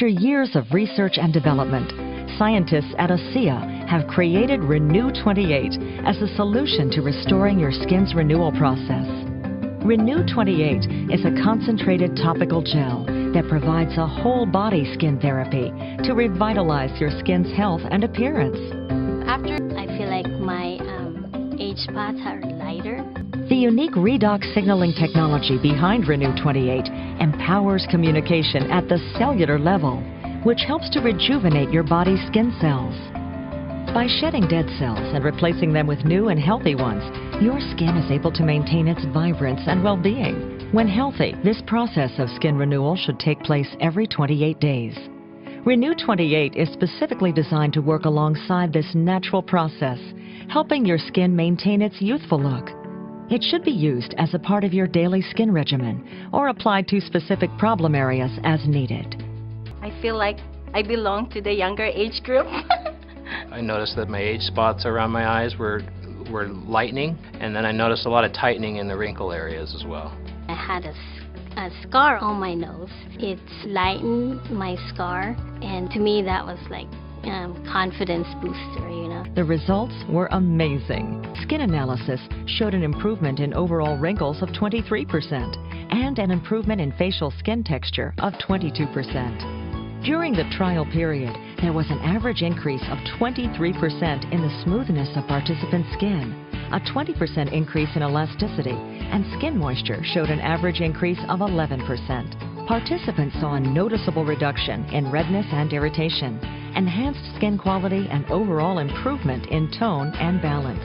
After years of research and development, scientists at ASEA have created Renew 28 as a solution to restoring your skin's renewal process. Renew 28 is a concentrated topical gel that provides a whole body skin therapy to revitalize your skin's health and appearance. After, I feel like my age spots are lighter. The unique redox signaling technology behind Renew 28 empowers communication at the cellular level, which helps to rejuvenate your body's skin cells. By shedding dead cells and replacing them with new and healthy ones, your skin is able to maintain its vibrance and well-being. When healthy, this process of skin renewal should take place every 28 days. Renew 28 is specifically designed to work alongside this natural process, helping your skin maintain its youthful look. It should be used as a part of your daily skin regimen or applied to specific problem areas as needed. I feel like I belong to the younger age group. I noticed that my age spots around my eyes were lightening, and then I noticed a lot of tightening in the wrinkle areas as well. I had a scar on my nose. It's lightened my scar, and to me that was like confidence booster, you know. The results were amazing. Skin analysis showed an improvement in overall wrinkles of 23% and an improvement in facial skin texture of 22%. During the trial period, there was an average increase of 23% in the smoothness of participant skin, a 20% increase in elasticity, and skin moisture showed an average increase of 11%. Participants saw a noticeable reduction in redness and irritation, enhanced skin quality, and overall improvement in tone and balance.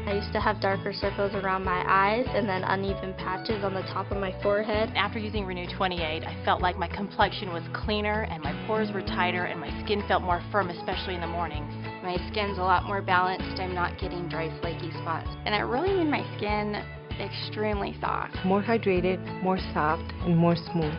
I used to have darker circles around my eyes and then uneven patches on the top of my forehead. After using Renew 28, I felt like my complexion was cleaner and my pores were tighter and my skin felt more firm, especially in the mornings. My skin's a lot more balanced. I'm not getting dry, flaky spots. And it really made my skin extremely soft. More hydrated, more soft, and more smooth.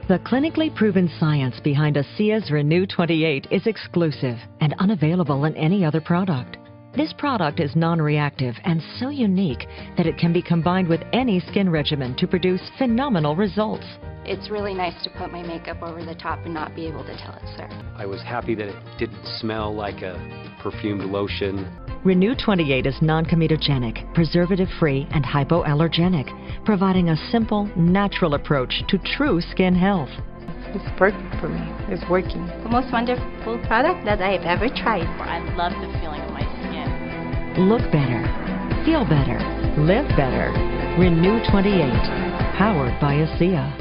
The clinically proven science behind ASEA's Renew 28 is exclusive and unavailable in any other product. This product is non-reactive and so unique that it can be combined with any skin regimen to produce phenomenal results. It's really nice to put my makeup over the top and not be able to tell it's there. I was happy that it didn't smell like a perfumed lotion. Renew 28 is non-comedogenic, preservative-free, and hypoallergenic, providing a simple, natural approach to true skin health. It's perfect for me. It's working. The most wonderful product that I've ever tried. I love the feeling of my skin. Look better, feel better, live better. Renew 28, powered by ASEA.